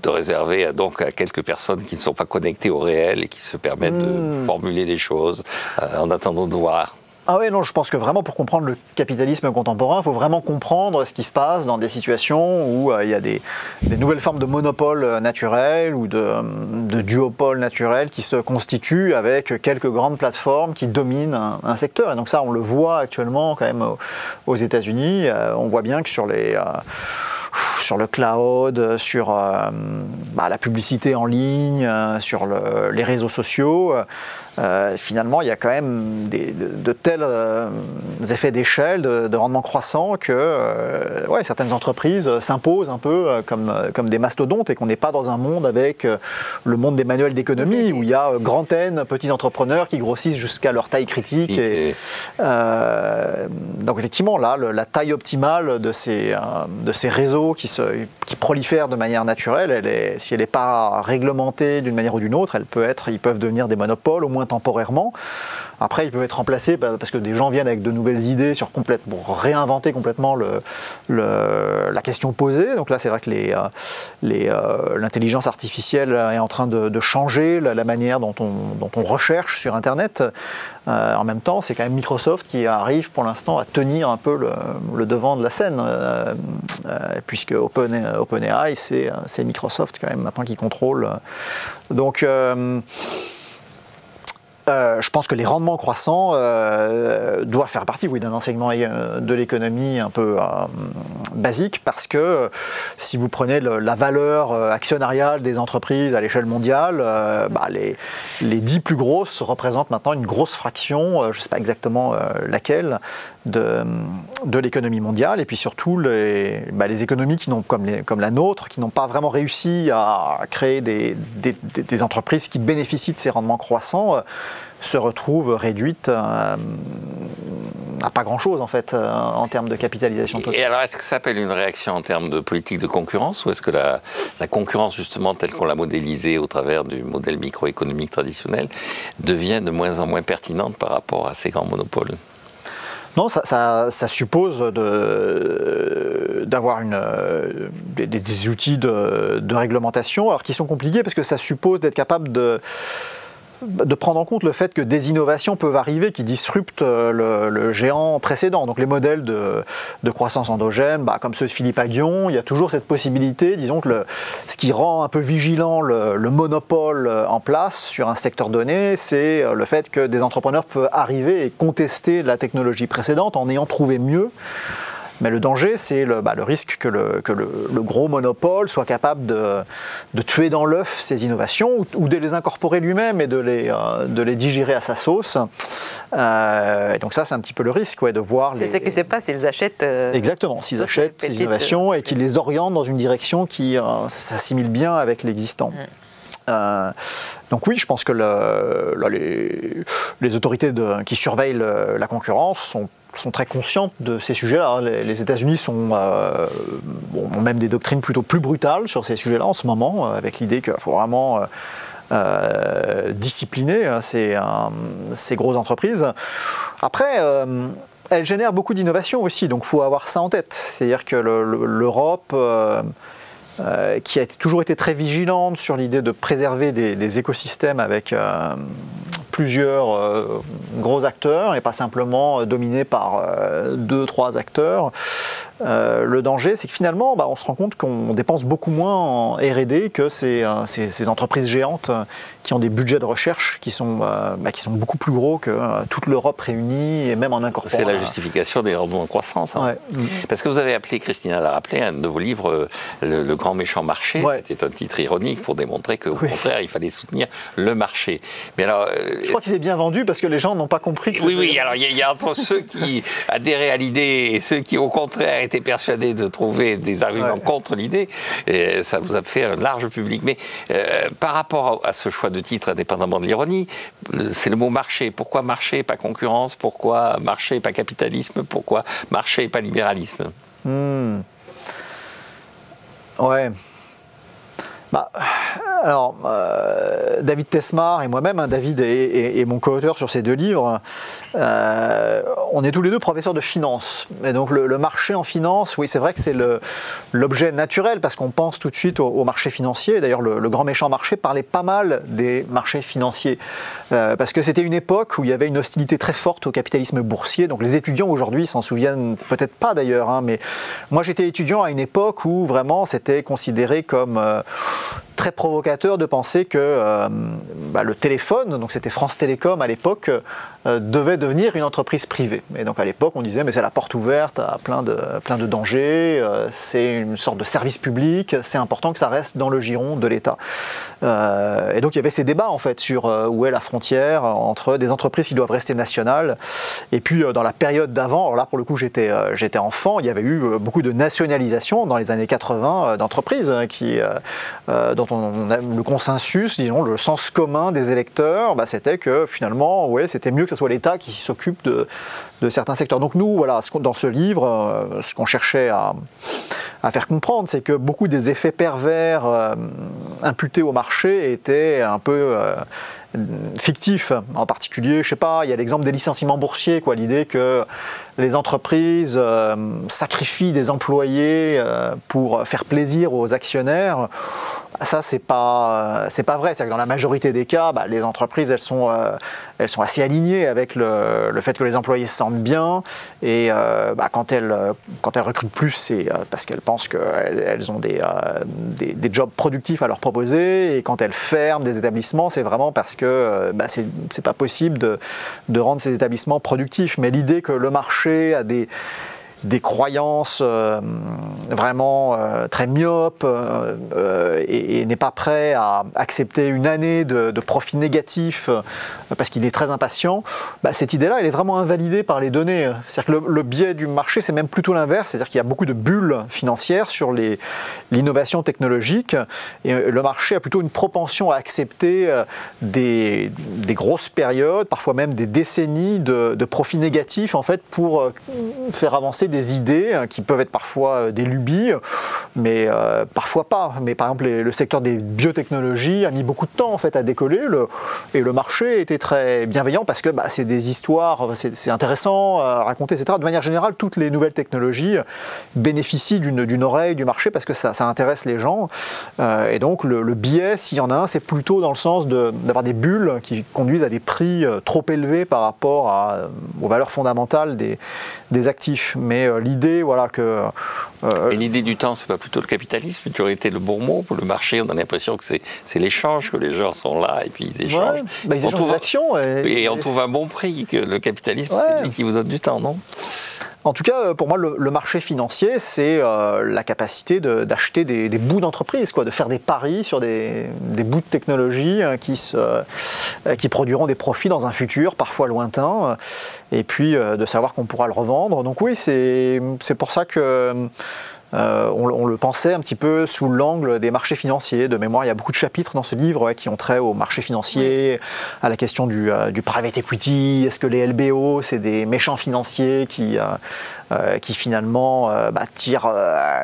de réservé à quelques personnes qui ne sont pas connectées au réel et qui se permettent de formuler des choses en attendant de voir? Ah oui, non, je pense que vraiment pour comprendre le capitalisme contemporain, il faut vraiment comprendre ce qui se passe dans des situations où il y a des nouvelles formes de monopole naturel ou de duopole naturel qui se constituent avec quelques grandes plateformes qui dominent un secteur. Et donc ça, on le voit actuellement quand même aux États-Unis. On voit bien que sur le cloud, sur la publicité en ligne, sur les réseaux sociaux, finalement, il y a quand même de tels effets d'échelle, de rendement croissant que certaines entreprises s'imposent un peu comme des mastodontes et qu'on n'est pas dans un monde avec le monde des manuels d'économie où il y a grand N petits entrepreneurs qui grossissent jusqu'à leur taille critique. Donc effectivement, là, la taille optimale de ces réseaux qui prolifèrent de manière naturelle, si elle n'est pas réglementée d'une manière ou d'une autre, ils peuvent devenir des monopoles, au moins temporairement. Après, ils peuvent être remplacés parce que des gens viennent avec de nouvelles idées pour réinventer complètement la question posée. Donc là, c'est vrai que l'intelligence artificielle est en train de changer la manière dont on recherche sur Internet. En même temps, c'est quand même Microsoft qui arrive pour l'instant à tenir un peu le devant de la scène, puisque OpenAI, c'est Microsoft quand même maintenant qui contrôle. Donc, je pense que les rendements croissants doivent faire partie d'un enseignement de l'économie un peu basique, parce que si vous prenez la valeur actionnariale des entreprises à l'échelle mondiale, les 10 plus grosses représentent maintenant une grosse fraction, je ne sais pas exactement laquelle, de l'économie mondiale. Et puis surtout les économies comme la nôtre, qui n'ont pas vraiment réussi à créer des entreprises qui bénéficient de ces rendements croissants, se retrouvent réduites à pas grand-chose en fait en termes de capitalisation totale. Et alors, est-ce que ça appelle une réaction en termes de politique de concurrence, ou est-ce que la concurrence, justement, telle qu'on l'a modélisée au travers du modèle microéconomique traditionnel, devient de moins en moins pertinente par rapport à ces grands monopoles ? Non, ça suppose d'avoir des outils de réglementation, alors qui sont compliqués parce que ça suppose d'être capable de prendre en compte le fait que des innovations peuvent arriver qui disruptent le géant précédent. Donc les modèles de croissance endogène, comme ceux de Philippe Aghion, il y a toujours cette possibilité, disons que ce qui rend un peu vigilant le monopole en place sur un secteur donné, c'est le fait que des entrepreneurs peuvent arriver et contester la technologie précédente en ayant trouvé mieux. Mais le danger, c'est le risque que le gros monopole soit capable de tuer dans l'œuf ces innovations ou de les incorporer lui-même et de les digérer à sa sauce. Et donc ça, c'est un petit peu le risque de voir... C'est ce qui se passe, ils achètent... Exactement, s'ils achètent ces innovations et qu'ils les orientent dans une direction qui s'assimile bien avec l'existant. Donc oui, je pense que les autorités qui surveillent la concurrence sont très conscientes de ces sujets-là. Les États-Unis ont même des doctrines plutôt plus brutales sur ces sujets-là en ce moment, avec l'idée qu'il faut vraiment discipliner ces grosses entreprises. Après, elles génèrent beaucoup d'innovations aussi, donc il faut avoir ça en tête. C'est-à-dire que l'Europe... qui a toujours été très vigilante sur l'idée de préserver des écosystèmes avec plusieurs gros acteurs et pas simplement dominés par 2-3 acteurs. Le danger, c'est que finalement, on se rend compte qu'on dépense beaucoup moins en R&D que ces entreprises géantes qui ont des budgets de recherche qui sont beaucoup plus gros que toute l'Europe réunie et même en incorporant. C'est la justification des rendements de croissance. Hein. Ouais. Parce que vous avez appelé, Christina l'a rappelé, un de vos livres, le grand méchant marché. Ouais. C'était un titre ironique pour démontrer qu'au contraire, il fallait soutenir le marché. Mais alors, je crois qu'il s'est bien vendu parce que les gens n'ont pas compris que Oui, alors il y a entre ceux qui adhéraient à l'idée et ceux qui, au contraire, étaient persuadés de trouver des arguments contre l'idée. Et ça vous a fait un large public. Mais par rapport à ce choix de titre, indépendamment de l'ironie, c'est le mot marché. Pourquoi marché, pas concurrence? Pourquoi marché, pas capitalisme? Pourquoi marché, pas libéralisme? Ouais. Alors, David Tesmar et moi-même, David est mon co-auteur sur ces deux livres, on est tous les deux professeurs de finance. Et donc le marché en finance, oui, c'est vrai que c'est l'objet naturel parce qu'on pense tout de suite au marché financier. D'ailleurs, le grand méchant marché parlait pas mal des marchés financiers parce que c'était une époque où il y avait une hostilité très forte au capitalisme boursier. Donc les étudiants aujourd'hui s'en souviennent peut-être pas d'ailleurs, mais moi j'étais étudiant à une époque où vraiment c'était considéré comme très provocateur de penser que le téléphone, donc c'était France Télécom à l'époque, devait devenir une entreprise privée. Et donc à l'époque, on disait, mais c'est la porte ouverte à plein de dangers, c'est une sorte de service public, c'est important que ça reste dans le giron de l'État. Et donc il y avait ces débats en fait sur où est la frontière entre des entreprises qui doivent rester nationales et puis dans la période d'avant, alors là pour le coup j'étais enfant, il y avait eu beaucoup de nationalisation dans les années 80 d'entreprises dont on a le consensus, disons le sens commun des électeurs, c'était que finalement ouais, c'était mieux que ce soit l'État qui s'occupe de certains secteurs. Donc nous, voilà, dans ce livre, ce qu'on cherchait à faire comprendre, c'est que beaucoup des effets pervers imputés au marché étaient un peu fictifs. En particulier, je sais pas, il y a l'exemple des licenciements boursiers, quoi, l'idée que les entreprises sacrifient des employés pour faire plaisir aux actionnaires. Ça, c'est pas vrai. C'est-à-dire que dans la majorité des cas, les entreprises, elles sont assez alignées avec le fait que les employés se sentent bien. Et quand elles recrutent plus, c'est parce qu'elles pensent qu'elles ont des jobs productifs à leur proposer. Et quand elles ferment des établissements, c'est vraiment parce que c'est pas possible de rendre ces établissements productifs. Mais l'idée que le marché a des croyances vraiment très myopes et n'est pas prêt à accepter une année de profit négatif parce qu'il est très impatient, cette idée-là, elle est vraiment invalidée par les données. C'est-à-dire que le biais du marché, c'est même plutôt l'inverse, c'est-à-dire qu'il y a beaucoup de bulles financières sur l'innovation technologique et le marché a plutôt une propension à accepter des grosses périodes, parfois même des décennies de profit négatif en fait pour faire avancer des idées qui peuvent être parfois des lubies, mais parfois pas. Mais par exemple, le secteur des biotechnologies a mis beaucoup de temps en fait à décoller, et le marché était très bienveillant parce que c'est des histoires, c'est intéressant à raconter, etc. De manière générale, toutes les nouvelles technologies bénéficient d'une oreille du marché parce que ça intéresse les gens. Et donc le biais, s'il y en a un, c'est plutôt dans le sens d'avoir des bulles qui conduisent à des prix trop élevés par rapport aux valeurs fondamentales des actifs. Mais l'idée, voilà que... Et l'idée du temps, c'est pas plutôt le capitalisme qui aurait été le bon mot pour le marché? On a l'impression que c'est l'échange, que les gens sont là et puis ils échangent. Ouais, ils échangent des actions. Et on trouve un bon prix, que le capitalisme, c'est lui qui vous donne du temps, non? En tout cas, pour moi, le marché financier, c'est la capacité d'acheter des bouts d'entreprise, de faire des paris sur des bouts de technologie qui produiront des profits dans un futur, parfois lointain, et puis de savoir qu'on pourra le revendre. Donc oui, c'est pour ça que... on le pensait un petit peu sous l'angle des marchés financiers. De mémoire, il y a beaucoup de chapitres dans ce livre qui ont trait aux marchés financiers, à la question du private equity. Est-ce que les LBO, c'est des méchants financiers qui finalement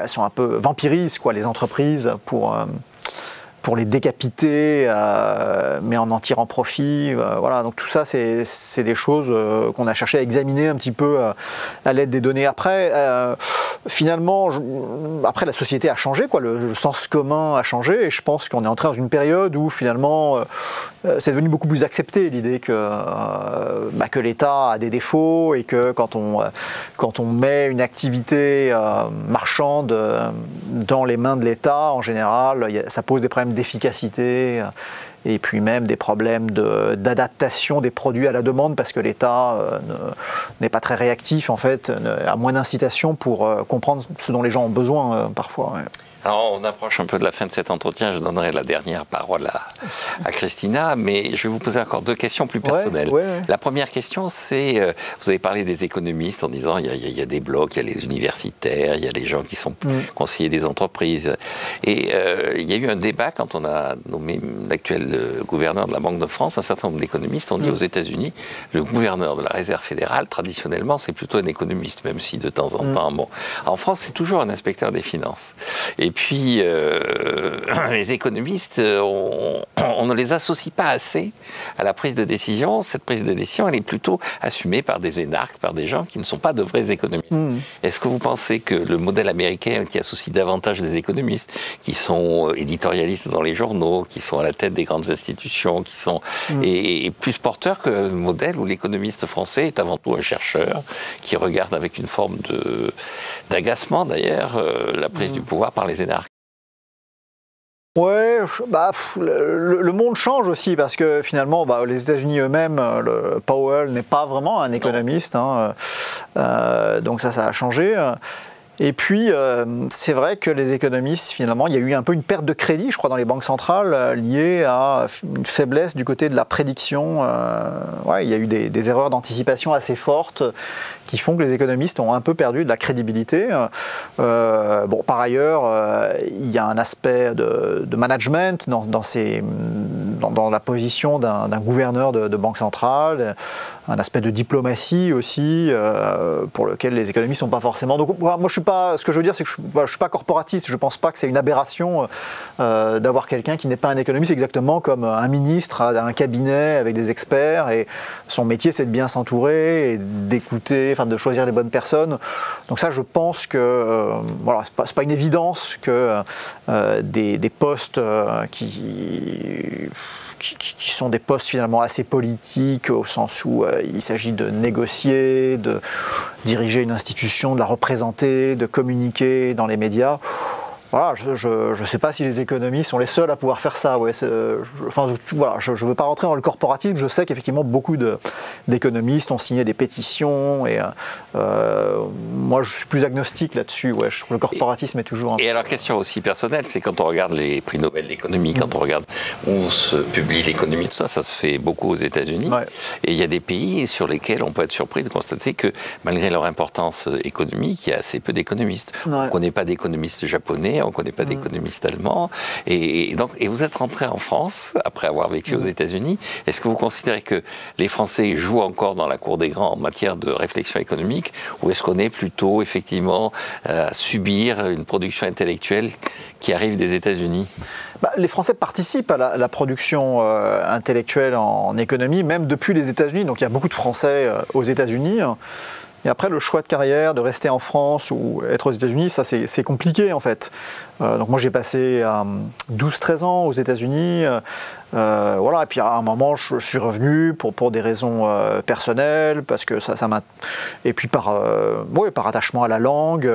sont un peu vampirisent les entreprises pour les décapiter, mais en tirant profit. Voilà. Donc tout ça, c'est des choses qu'on a cherché à examiner un petit peu à l'aide des données. Après, finalement, après la société a changé, le sens commun a changé, et je pense qu'on est entré dans une période où finalement c'est devenu beaucoup plus accepté l'idée que l'État a des défauts et que quand on met une activité marchande dans les mains de l'État, en général, ça pose des problèmes d'efficacité et puis même des problèmes d'adaptation des produits à la demande parce que l'État n'est pas très réactif en fait, a moins d'incitation pour comprendre ce dont les gens ont besoin parfois. Ouais. Alors, on approche un peu de la fin de cet entretien. Je donnerai la dernière parole à Christina, mais je vais vous poser encore deux questions plus personnelles. Ouais. La première question, c'est, vous avez parlé des économistes en disant il y a des blocs, il y a les universitaires, il y a les gens qui sont conseillers des entreprises. Et il y a eu un débat quand on a nommé l'actuel gouverneur de la Banque de France. Un certain nombre d'économistes ont dit aux États-Unis, le gouverneur de la Réserve fédérale, traditionnellement, c'est plutôt un économiste, même si de temps en temps, bon. En France, c'est toujours un inspecteur des finances. Et puis, les économistes, on ne les associe pas assez à la prise de décision. Cette prise de décision, elle est plutôt assumée par des énarques, par des gens qui ne sont pas de vrais économistes. Est-ce que vous pensez que le modèle américain, qui associe davantage les économistes, qui sont éditorialistes dans les journaux, qui sont à la tête des grandes institutions, qui sont est plus porteur que le modèle où l'économiste français est avant tout un chercheur qui regarde avec une forme d'agacement, d'ailleurs, la prise du pouvoir par les énarques? Ouais, le monde change aussi parce que finalement, les États-Unis eux-mêmes, Powell n'est pas vraiment un économiste, hein, donc ça a changé. Et puis, c'est vrai que les économistes, finalement, il y a eu un peu une perte de crédit, je crois, dans les banques centrales, liée à une faiblesse du côté de la prédiction. Il y a eu des erreurs d'anticipation assez fortes qui font que les économistes ont un peu perdu de la crédibilité. Par ailleurs, il y a un aspect de management dans la position d'un gouverneur de banque centrale, un aspect de diplomatie aussi, pour lequel les économistes ne sont pas forcément. Donc, moi, ce que je veux dire, c'est que je ne suis pas corporatiste. Je ne pense pas que c'est une aberration d'avoir quelqu'un qui n'est pas un économiste, exactement comme un ministre a un cabinet avec des experts. Et son métier, c'est de bien s'entourer et d'écouter, de choisir les bonnes personnes. Donc ça, je pense que c'est pas une évidence que des postes qui sont des postes finalement assez politiques, au sens où il s'agit de négocier, de diriger une institution, de la représenter, de communiquer dans les médias. Voilà, je ne sais pas si les économistes sont les seuls à pouvoir faire ça. Ouais, je ne veux pas rentrer dans le corporatisme. Je sais qu'effectivement beaucoup d'économistes ont signé des pétitions. Et moi, je suis plus agnostique là-dessus. Ouais, je trouve que le corporatisme est toujours... Et alors, question aussi personnelle, c'est quand on regarde les prix Nobel d'économie, quand on regarde où se publie l'économie, tout ça, ça se fait beaucoup aux États-Unis. Ouais. Et il y a des pays sur lesquels on peut être surpris de constater que, malgré leur importance économique, il y a assez peu d'économistes. Ouais. On ne connaît pas d'économistes japonais, on ne connaît pas d'économistes allemands. Et vous êtes rentré en France, après avoir vécu aux États-Unis. Est-ce que vous considérez que les Français jouent encore dans la cour des grands en matière de réflexion économique, ou est-ce qu'on est plutôt, effectivement, à subir une production intellectuelle qui arrive des États-Unis ? Les Français participent à la production intellectuelle en économie, même depuis les États-Unis. Donc il y a beaucoup de Français aux États-Unis. Et après, le choix de carrière, de rester en France ou être aux États-Unis, ça c'est compliqué en fait. Donc moi j'ai passé 12-13 ans aux États-Unis. Et puis à un moment je suis revenu pour des raisons personnelles, parce que ça m'a... Et puis par attachement à la langue,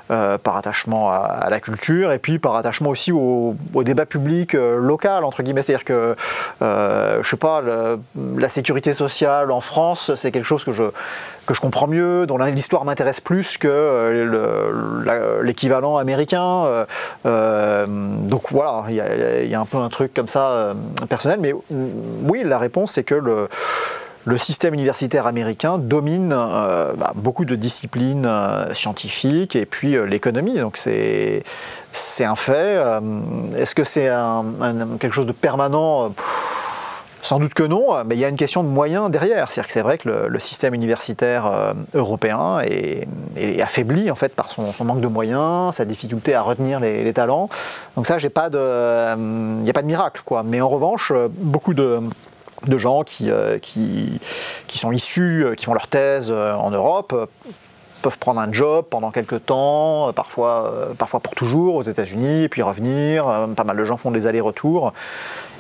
par attachement à la culture, et puis par attachement aussi au débat public local, entre guillemets. C'est-à-dire que, je sais pas, la sécurité sociale en France, c'est quelque chose que je comprends mieux, dont l'histoire m'intéresse plus que l'équivalent américain. Donc voilà, il y a un peu un truc comme ça personnel, mais oui, la réponse c'est que le système universitaire américain domine beaucoup de disciplines scientifiques et puis l'économie, donc c'est un fait. Est-ce que c'est quelque chose de permanent ? Sans doute que non, mais il y a une question de moyens derrière. C'est-à-dire que c'est vrai que le système universitaire européen est affaibli en fait par son manque de moyens, sa difficulté à retenir les talents. Donc ça, il n'y a pas de miracle, quoi. Mais en revanche, beaucoup de gens qui sont issus, qui font leur thèse en Europe, peuvent prendre un job pendant quelques temps, parfois pour toujours aux États-Unis, et puis revenir. Pas mal de gens font des allers-retours.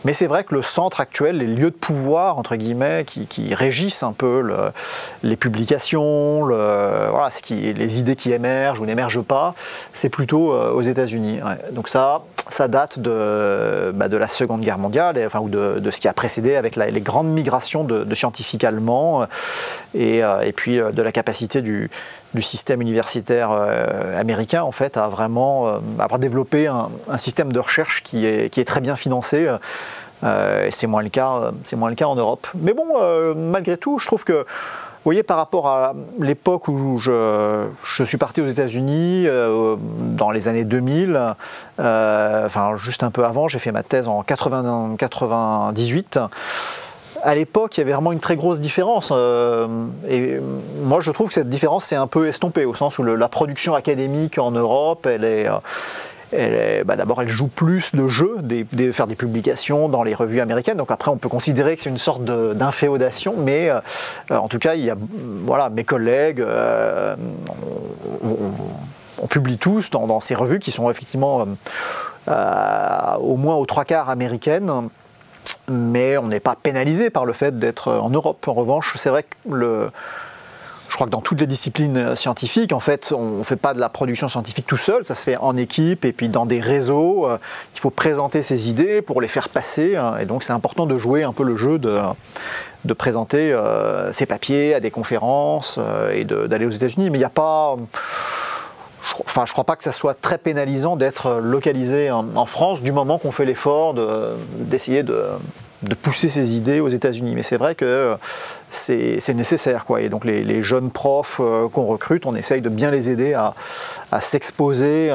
Mais c'est vrai que le centre actuel, les lieux de pouvoir, entre guillemets, qui régissent un peu les publications, les idées qui émergent ou n'émergent pas, c'est plutôt aux États-Unis. Ouais. Donc ça date de la Seconde Guerre mondiale, ou de ce qui a précédé avec les grandes migrations de scientifiques allemands, et puis de la capacité du système universitaire américain en fait à vraiment avoir développé un système de recherche qui est très bien financé. Et c'est moins le cas en Europe. Mais bon, malgré tout, je trouve que, vous voyez, par rapport à l'époque où je suis parti aux États-Unis, dans les années 2000, juste un peu avant, j'ai fait ma thèse en 98. À l'époque, il y avait vraiment une très grosse différence. Et moi, je trouve que cette différence s'est un peu estompée, au sens où la production académique en Europe, d'abord, elle joue plus le jeu, faire des publications dans les revues américaines. Donc après, on peut considérer que c'est une sorte d'inféodation, mais en tout cas, mes collègues, on publie tous dans ces revues qui sont effectivement au moins aux 3/4 américaines. Mais on n'est pas pénalisé par le fait d'être en Europe. En revanche, c'est vrai que Je crois que dans toutes les disciplines scientifiques, en fait, on ne fait pas de la production scientifique tout seul, ça se fait en équipe et puis dans des réseaux. Il faut présenter ses idées pour les faire passer. Et donc c'est important de jouer un peu le jeu de présenter ses papiers à des conférences et d'aller aux États-Unis. Mais il n'y a pas... Enfin, je ne crois pas que ça soit très pénalisant d'être localisé en France du moment qu'on fait l'effort d'essayer de pousser ses idées aux États-Unis. Mais c'est vrai que c'est nécessaire, quoi. Et donc les jeunes profs qu'on recrute, on essaye de bien les aider à s'exposer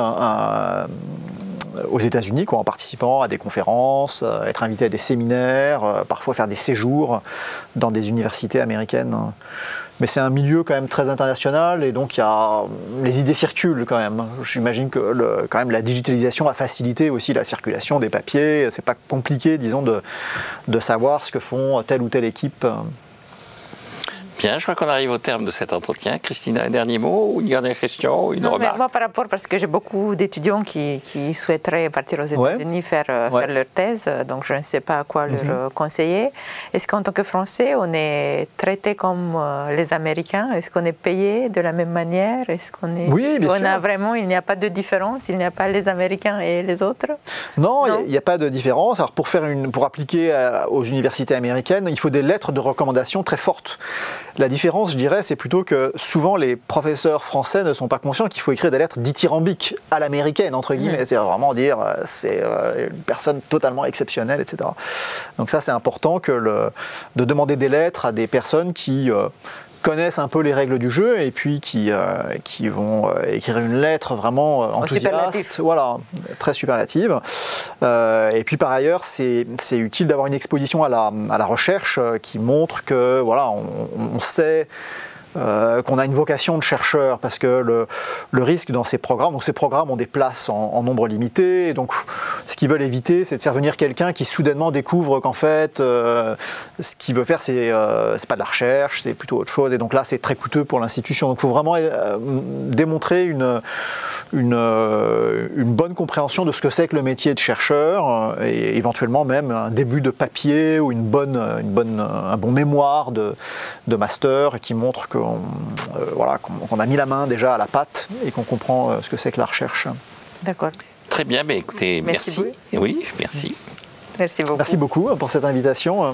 aux États-Unis, en participant à des conférences, être invité à des séminaires, parfois faire des séjours dans des universités américaines. Mais c'est un milieu quand même très international et donc les idées circulent quand même. J'imagine que quand même la digitalisation a facilité aussi la circulation des papiers. C'est pas compliqué, disons, de savoir ce que font telle ou telle équipe. Bien, je crois qu'on arrive au terme de cet entretien. Christina, un dernier mot ou une dernière question ou une remarque? Moi, par rapport, parce que j'ai beaucoup d'étudiants qui souhaiteraient partir aux États-Unis faire leur thèse, donc je ne sais pas à quoi leur conseiller. Est-ce qu'en tant que Français, on est traité comme les Américains? Est-ce qu'on est payé de la même manière? Est-ce qu'on est... Oui, bien sûr. Il n'y a pas de différence? Il n'y a pas les Américains et les autres? Non, il n'y a pas de différence. Alors pour appliquer aux universités américaines, il faut des lettres de recommandation très fortes. La différence, je dirais, c'est plutôt que souvent les professeurs français ne sont pas conscients qu'il faut écrire des lettres dithyrambiques à l'américaine, entre guillemets. C'est vraiment dire c'est une personne totalement exceptionnelle, etc. Donc ça, c'est important de demander des lettres à des personnes qui connaissent un peu les règles du jeu et puis qui vont écrire une lettre vraiment enthousiaste, voilà, très superlative. Et puis par ailleurs, c'est utile d'avoir une exposition à la recherche qui montre que voilà, on sait qu'on a une vocation de chercheur, parce que le risque dans ces programmes, donc ces programmes ont des places en nombre limité, et donc ce qu'ils veulent éviter, c'est de faire venir quelqu'un qui soudainement découvre qu'en fait ce qu'il veut faire, c'est pas de la recherche, c'est plutôt autre chose, et donc là c'est très coûteux pour l'institution. Donc il faut vraiment démontrer une bonne compréhension de ce que c'est que le métier de chercheur, et éventuellement même un début de papier ou un bon mémoire de master qui montre que qu'on a mis la main déjà à la pâte et qu'on comprend ce que c'est que la recherche. D'accord. Très bien, mais écoutez, merci. Oui, merci. Merci beaucoup. Merci beaucoup pour cette invitation.